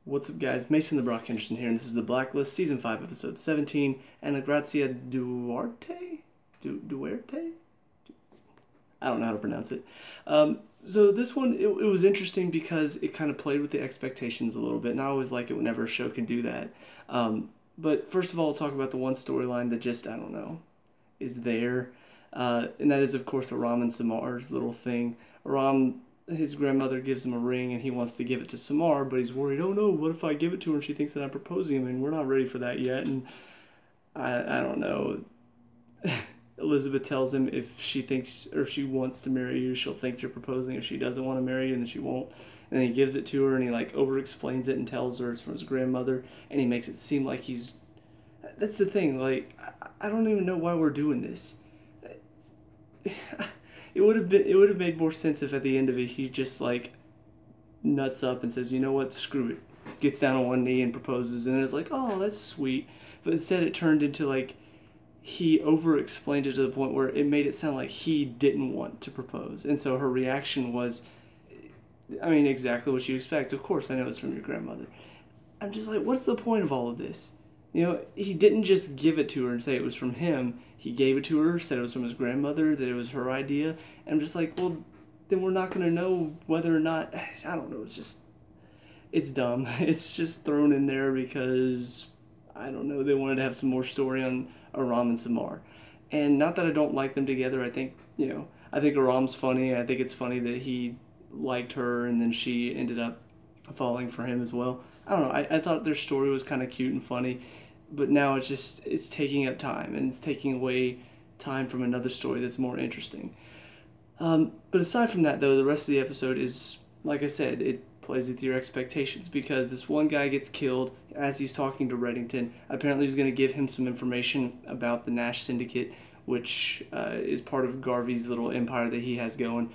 What's up, guys? Mason the Brock Henderson here, and this is the Blacklist, Season 5, Episode 17, Anna-Gracia Duarte? Duerte? I don't know how to pronounce it. So this one, it was interesting because it kind of played with the expectations a little bit, and I always like it whenever a show can do that. But first of all, I'll talk about the one storyline that just, I don't know, is there. And that is, of course, Aram and Samar's little thing. Aram, his grandmother gives him a ring and he wants to give it to Samar, but he's worried, oh no, what if I give it to her and she thinks that I'm proposing him and we're not ready for that yet? And I don't know. Elizabeth tells him if she thinks or if she wants to marry you, she'll think you're proposing. If she doesn't want to marry you, then she won't. And then he gives it to her and he like over explains it and tells her it's from his grandmother, and he makes it seem like he's. That's the thing, like I don't even know why we're doing this. It would have made more sense if at the end of it he just like nuts up and says, you know what, screw it. Gets down on one knee and proposes, and it's like, oh, that's sweet. But instead it turned into like he over explained it to the point where it made it sound like he didn't want to propose. And so her reaction was, I mean, exactly what you expect. Of course I know it's from your grandmother. I'm just like, what's the point of all of this? You know, he didn't just give it to her and say it was from him. He gave it to her, said it was from his grandmother, that it was her idea. And I'm just like, well, then we're not going to know whether or not, I don't know, it's dumb. It's just thrown in there because, I don't know, they wanted to have some more story on Aram and Samar. And not that I don't like them together. I think, I think Aram's funny. I think it's funny that he liked her and then she ended up falling for him as well. I don't know. I thought their story was kind of cute and funny, but now it's taking up time and it's taking away time from another story that's more interesting. But aside from that, though, the rest of the episode is, like I said, it plays with your expectations because this one guy gets killed as he's talking to Reddington. Apparently, he's going to give him some information about the Nash Syndicate, which is part of Garvey's little empire that he has going.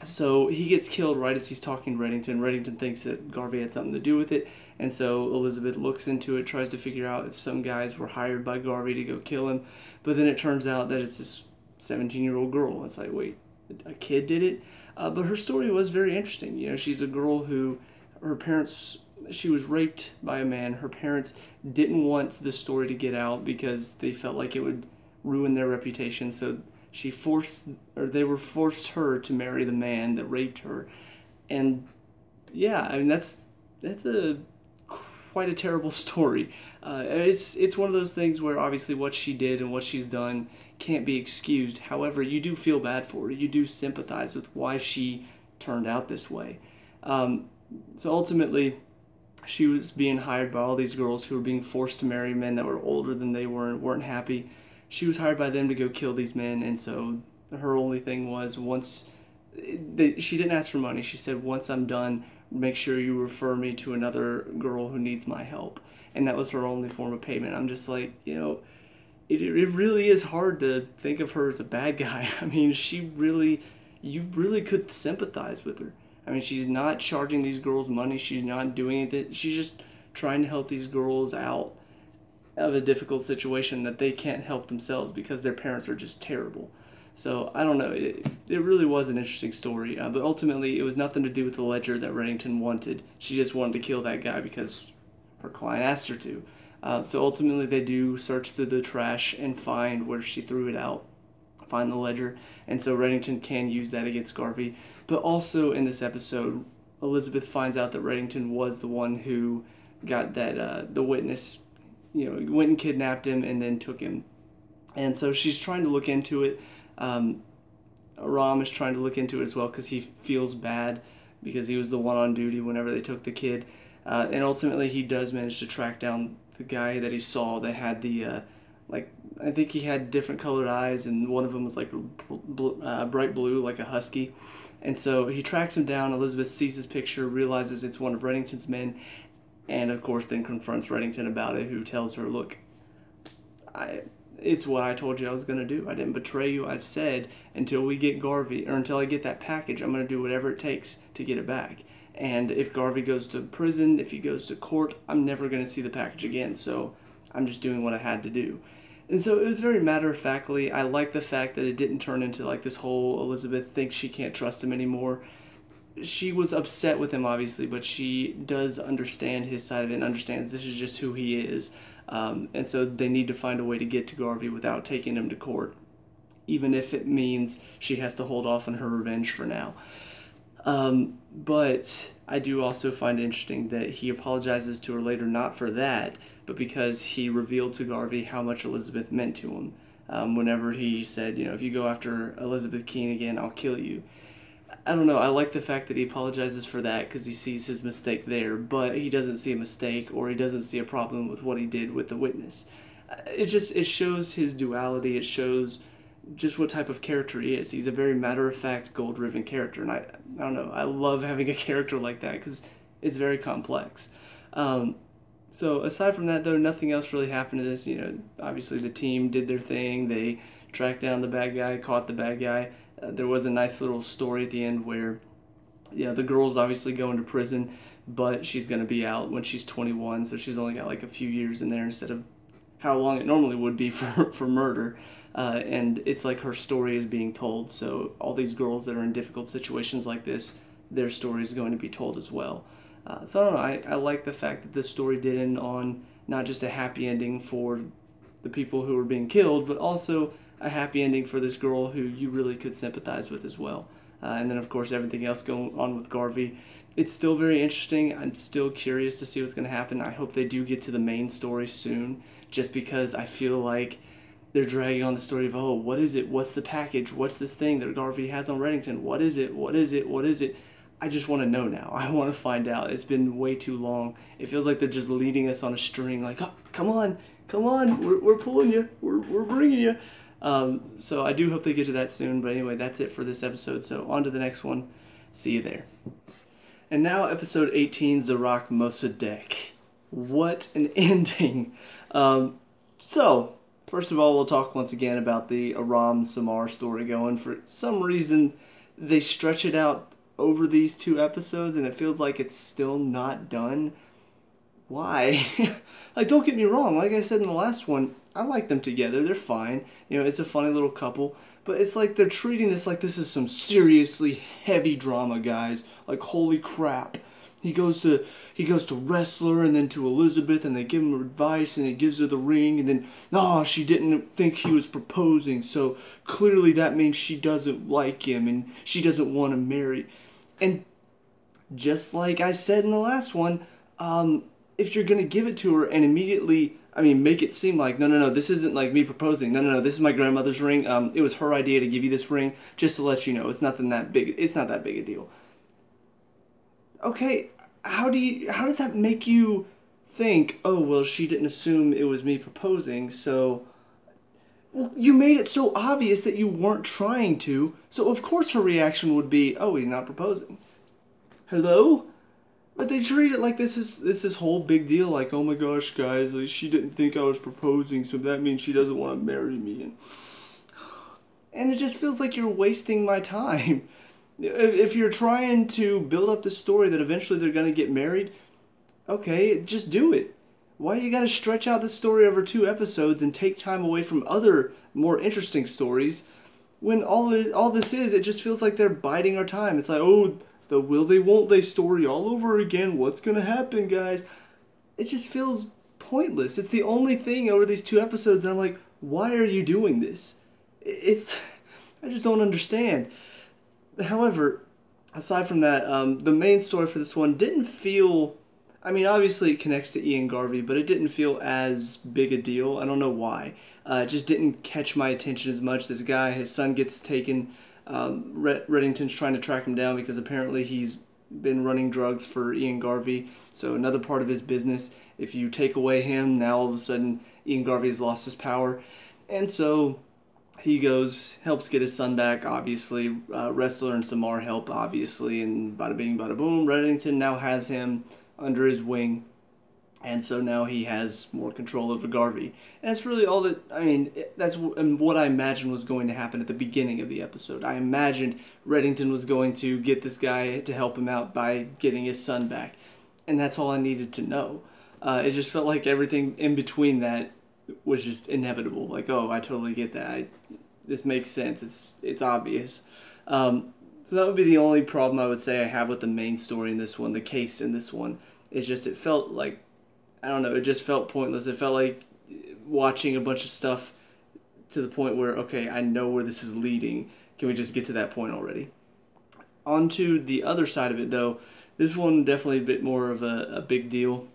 So he gets killed right as he's talking to Reddington. Reddington thinks that Garvey had something to do with it, and so Elizabeth looks into it, tries to figure out if some guys were hired by Garvey to go kill him, but then it turns out that it's this 17-year-old girl. It's like, wait, a kid did it? But her story was very interesting. You know, she's a girl who, her parents, she was raped by a man. Her parents didn't want this story to get out because they felt like it would ruin their reputation, so they were forced her to marry the man that raped her. And yeah, I mean that's a quite a terrible story. It's one of those things where obviously what she did and what she's done can't be excused. However, you do feel bad for her. You do sympathize with why she turned out this way. So ultimately, she was being hired by all these girls who were being forced to marry men that were older than they were and weren't happy. She was hired by them to go kill these men, and so her only thing was she didn't ask for money. She said, once I'm done, make sure you refer me to another girl who needs my help. And that was her only form of payment. I'm just like, it really is hard to think of her as a bad guy. I mean, you really could sympathize with her. I mean, she's not charging these girls money. She's not doing anything. She's just trying to help these girls out of a difficult situation that they can't help themselves because their parents are just terrible. So, I don't know, it really was an interesting story, but ultimately it was nothing to do with the ledger that Reddington wanted. She just wanted to kill that guy because her client asked her to. So ultimately they do search through the trash and find where she threw it out, find the ledger, and so Reddington can use that against Garvey. But also in this episode, Elizabeth finds out that Reddington was the one who got that, the witness, went and kidnapped him and then took him. And so she's trying to look into it. Aram is trying to look into it as well because he feels bad because he was the one on duty whenever they took the kid. And ultimately he does manage to track down the guy that he saw that had the, I think he had different colored eyes, and one of them was like bright blue, like a husky. And so he tracks him down. Elizabeth sees his picture, realizes it's one of Reddington's men, and of course then confronts Reddington about it, who tells her, look, it's what I told you I was going to do. I didn't betray you. I said until we get Garvey, or until I get that package, I'm going to do whatever it takes to get it back. And if Garvey goes to prison, if he goes to court, I'm never going to see the package again. So I'm just doing what I had to do. And so it was very matter-of-factly. I like the fact that it didn't turn into like this whole Elizabeth thinks she can't trust him anymore. she was upset with him, obviously, but she does understand his side of it and understands this is just who he is. And so they need to find a way to get to Garvey without taking him to court, even if it means she has to hold off on her revenge for now. But I do also find it interesting that he apologizes to her later, not for that, but because he revealed to Garvey how much Elizabeth meant to him. Whenever he said, if you go after Elizabeth Keene again, I'll kill you. I don't know, I like the fact that he apologizes for that because he sees his mistake there, but he doesn't see a mistake or he doesn't see a problem with what he did with the witness. It shows his duality, it shows just what type of character he is. He's a very matter-of-fact, goal-driven character, and I don't know, I love having a character like that because it's very complex. So aside from that, though, nothing else really happened to this. Obviously the team did their thing. They tracked down the bad guy, caught the bad guy. There was a nice little story at the end where, the girl's obviously going to prison, but she's going to be out when she's 21, so she's only got like a few years in there instead of how long it normally would be for murder. And it's like her story is being told, so all these girls that are in difficult situations like this, their story is going to be told as well. So I don't know, I like the fact that this story did end on not just a happy ending for the people who were being killed, but also a happy ending for this girl who you really could sympathize with as well. And then, of course, everything else going on with Garvey. It's still very interesting. I'm still curious to see what's going to happen. I hope they do get to the main story soon, just because I feel like they're dragging on the story of, what is it? What's the package? What's this thing that Garvey has on Reddington? What is it? What is it? What is it? I just want to know now. I want to find out. It's been way too long. It feels like they're just leading us on a string, like, come on, we're pulling you, we're bringing you. So I do hope they get to that soon. But anyway, that's it for this episode. So on to the next one. See you there. And now episode 18, Zarak Mosadek. What an ending. So first of all, we'll talk once again about the Aram Samar story going. For some reason, they stretch it out over these 2 episodes, and it feels like it's still not done. Why? Like, don't get me wrong. Like I said in the last one, I like them together. They're fine. It's a funny little couple. But it's like they're treating this like this is some seriously heavy drama, guys. Like, holy crap. He goes to Wrestler and then to Elizabeth, and they give him advice, and he gives her the ring, and then, she didn't think he was proposing, so clearly that means she doesn't like him, and she doesn't want to marry. And just like I said in the last one, if you're going to give it to her and immediately, make it seem like, no, this isn't like me proposing, no, this is my grandmother's ring, it was her idea to give you this ring, just to let you know, it's not that big a deal. Okay, how does that make you think, she didn't assume it was me proposing, so... Well, you made it so obvious that you weren't trying to, so of course her reaction would be, he's not proposing. Hello? But they treat it like this is this whole big deal, like, oh my gosh, guys, like, she didn't think I was proposing, so that means she doesn't want to marry me. And it just feels like you're wasting my time. If you're trying to build up the story that eventually they're going to get married, okay, just do it. Why you gotta stretch out this story over 2 episodes and take time away from other more interesting stories when all this is, it just feels like they're biding our time. It's like, the will they won't they story all over again. What's gonna happen, guys? It just feels pointless. It's the only thing over these 2 episodes that I'm like, why are you doing this? I just don't understand. However, aside from that, the main story for this one didn't feel... obviously it connects to Ian Garvey, but it didn't feel as big a deal. I don't know why. It just didn't catch my attention as much. This guy, his son gets taken. Reddington's trying to track him down because apparently he's been running drugs for Ian Garvey. So another part of his business. If you take away him, now all of a sudden Ian Garvey's lost his power. And so he goes, helps get his son back, obviously. Wrestler and Samar help, obviously. And bada bing, bada boom, Reddington now has him under his wing, and so now he has more control over Garvey. And that's really all that, that's what I imagined was going to happen at the beginning of the episode. I imagined Reddington was going to get this guy to help him out by getting his son back, and that's all I needed to know. It just felt like everything in between that was just inevitable. Like, I totally get that. This makes sense. It's obvious. So that would be the only problem I would say I have with the main story in this one, the case in this one. Is just it felt like, I don't know, it just felt pointless. It felt like watching a bunch of stuff to the point where, okay, I know where this is leading. Can we just get to that point already? On to the other side of it, though. This one definitely a bit more of a big deal.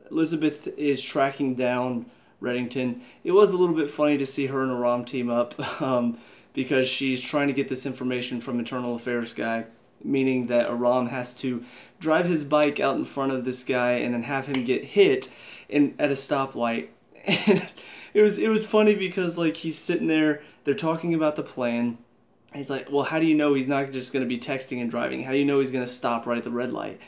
Elizabeth is tracking down Reddington. It was a little bit funny to see her and Aram team up because she's trying to get this information from Internal Affairs guy, meaning that Aram has to drive his bike out in front of this guy and then have him get hit at a stoplight. And it was funny because like he's sitting there, they're talking about the plan. He's like, well, how do you know he's not just going to be texting and driving? How do you know he's going to stop right at the red light?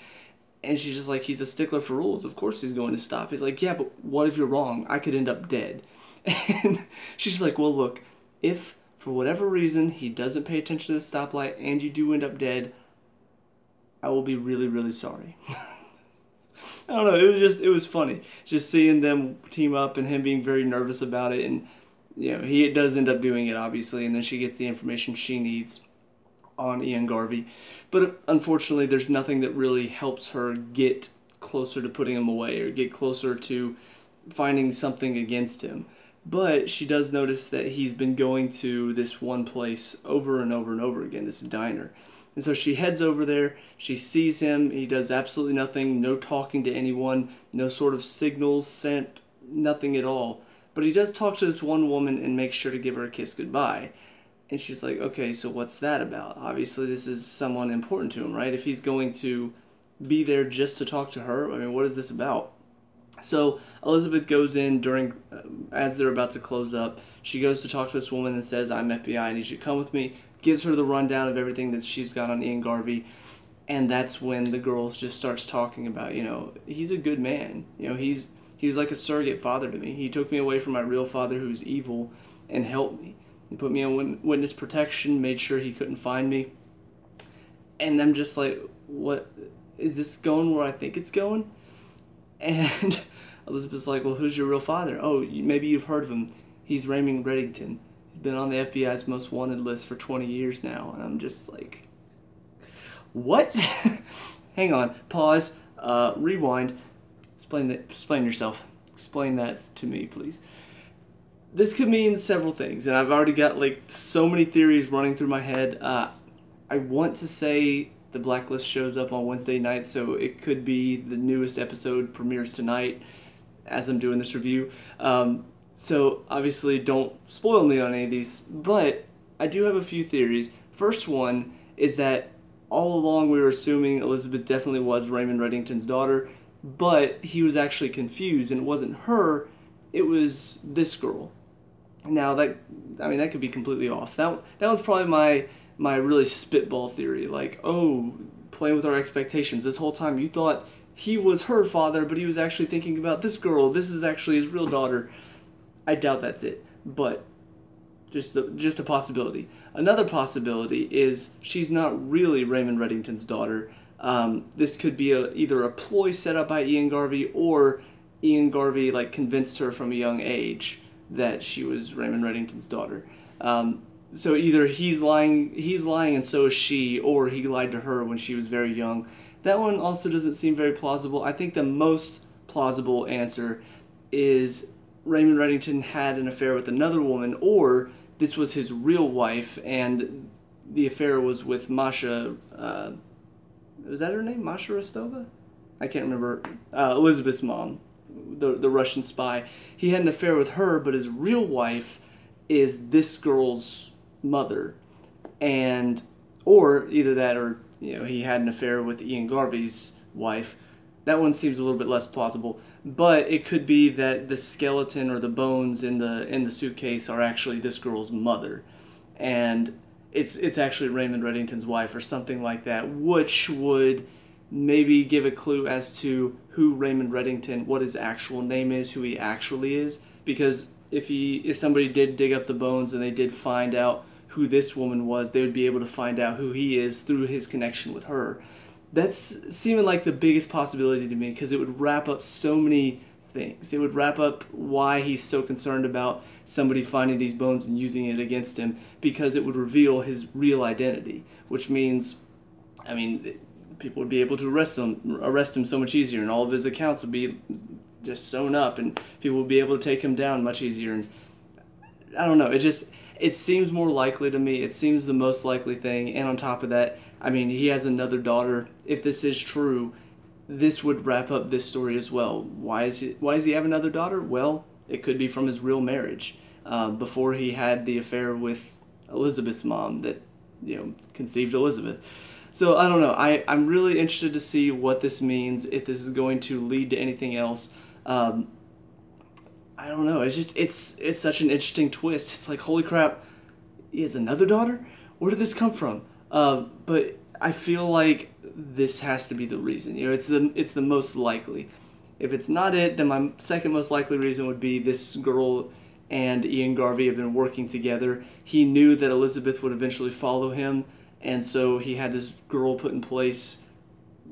And she's just like, he's a stickler for rules. Of course he's going to stop. He's like, yeah, but what if you're wrong? I could end up dead. And she's like, well, look, if for whatever reason he doesn't pay attention to the stoplight and you do end up dead, I will be really, really sorry. I don't know. It was funny just seeing them team up and him being very nervous about it. And, you know, he does end up doing it, obviously. And then she gets the information she needs on Ian Garvey. But unfortunately, there's nothing that really helps her get closer to putting him away or get closer to finding something against him. But she does notice that he's been going to this one place over and over and over again, this diner. And so she heads over there, she sees him, he does absolutely nothing, no talking to anyone, no sort of signals sent, nothing at all. But he does talk to this one woman and makes sure to give her a kiss goodbye. And she's like, okay, so what's that about? Obviously this is someone important to him, right? If he's going to be there just to talk to her, I mean, what is this about? So Elizabeth goes in as they're about to close up. She goes to talk to this woman and says, I'm FBI, I need you to come with me. Gives her the rundown of everything that she's got on Ian Garvey. And that's when the girl just starts talking about, you know, he's a good man. You know, he was like a surrogate father to me. He took me away from my real father who's evil and helped me. He put me on witness protection, made sure he couldn't find me. And I'm just like, what? Is this going where I think it's going? And Elizabeth's like, well, who's your real father? Oh, maybe you've heard of him. He's Raymond Reddington. He's been on the FBI's most wanted list for 20 years now. And I'm just like, what? Hang on. Pause. Rewind. Explain yourself. Explain that to me, please. This could mean several things, and I've already got like so many theories running through my head. I want to say the Blacklist shows up on Wednesday night, so it could be the newest episode premieres tonight as I'm doing this review. So obviously don't spoil me on any of these, but I do have a few theories. First one is that all along we were assuming Elizabeth definitely was Raymond Reddington's daughter, but he was actually confused, and it wasn't her, it was this girl. Now that could be completely off. That one's probably my really spitball theory. Like, oh, playing with our expectations. This whole time you thought he was her father, but he was actually thinking about this girl. This is actually his real daughter. I doubt that's it, but just a possibility. Another possibility is she's not really Raymond Reddington's daughter. This could be either a ploy set up by Ian Garvey, or Ian Garvey like convinced her from a young age that she was Raymond Reddington's daughter. So either he's lying and so is she, or he lied to her when she was very young. That one also doesn't seem very plausible. I think the most plausible answer is Raymond Reddington had an affair with another woman, or this was his real wife and the affair was with Masha. Was that her name? Masha Rostova? I can't remember. Elizabeth's mom, the Russian spy. He had an affair with her, but his real wife is this girl's mother. Or either that, or he had an affair with Ian Garvey's wife. That one seems a little bit less plausible. But it could be that the skeleton or the bones in the suitcase are actually this girl's mother, and it's actually Raymond Reddington's wife or something like that, which would maybe give a clue as to who Raymond Reddington, what his actual name is, who he actually is. Because if somebody did dig up the bones and they did find out who this woman was, they would be able to find out who he is through his connection with her. That's seeming like the biggest possibility to me, because it would wrap up so many things. It would wrap up why he's so concerned about somebody finding these bones and using it against him, because it would reveal his real identity, which means, I mean, people would be able to arrest him so much easier, and all of his accounts would be just sewn up, and people would be able to take him down much easier. And I don't know, it seems more likely to me. It seems the most likely thing. And on top of that, I mean, he has another daughter. If this is true, this would wrap up this story as well. Why does he have another daughter? Well, it could be from his real marriage, before he had the affair with Elizabeth's mom that, conceived Elizabeth. So I don't know. I'm really interested to see what this means, if this is going to lead to anything else. I don't know. It's such an interesting twist. It's like, holy crap, he has another daughter? Where did this come from? But I feel like this has to be the reason. It's the most likely. If it's not it, then my second most likely reason would be this girl and Ian Garvey have been working together. He knew that Elizabeth would eventually follow him, and so he had this girl put in place,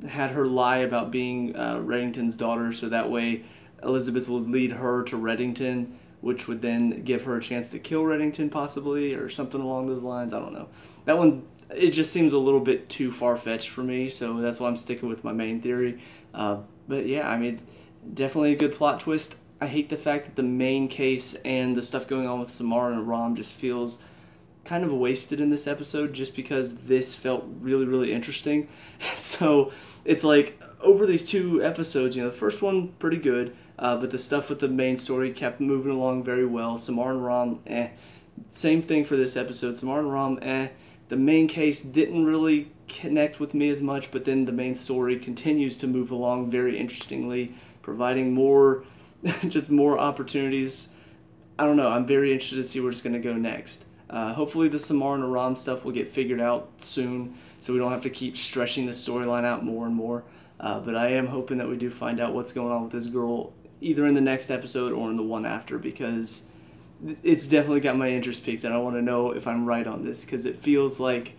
had her lie about being Reddington's daughter, so that way Elizabeth would lead her to Reddington, which would then give her a chance to kill Reddington possibly, or something along those lines. I don't know. That one, it just seems a little bit too far-fetched for me, so that's why I'm sticking with my main theory. But yeah, I mean, definitely a good plot twist. I hate the fact that the main case and the stuff going on with Samara and Ram just feels kind of wasted in this episode, just because this felt really, really interesting. So it's like, over these two episodes, the first one pretty good, but the stuff with the main story kept moving along very well. Samara and Ram, Same thing for this episode. Samara and Ram, The main case didn't really connect with me as much, but then the main story continues to move along very interestingly, providing more, just more opportunities. I don't know. I'm very interested to see where it's going to go next. Hopefully the Samara and Ram stuff will get figured out soon, so we don't have to keep stretching the storyline out more and more. But I am hoping that we do find out what's going on with this girl, either in the next episode or in the one after, because it's definitely got my interest peaked, and I want to know if I'm right on this, because it feels like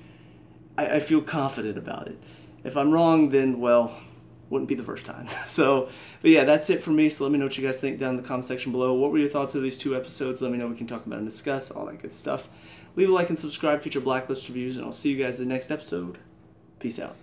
I feel confident about it. If I'm wrong, then, well, wouldn't be the first time. But yeah, that's it for me. So let me know what you guys think down in the comment section below. What were your thoughts of these two episodes? Let me know. We can talk about and discuss all that good stuff. Leave a like and subscribe, future Blacklist reviews, and I'll see you guys in the next episode. Peace out.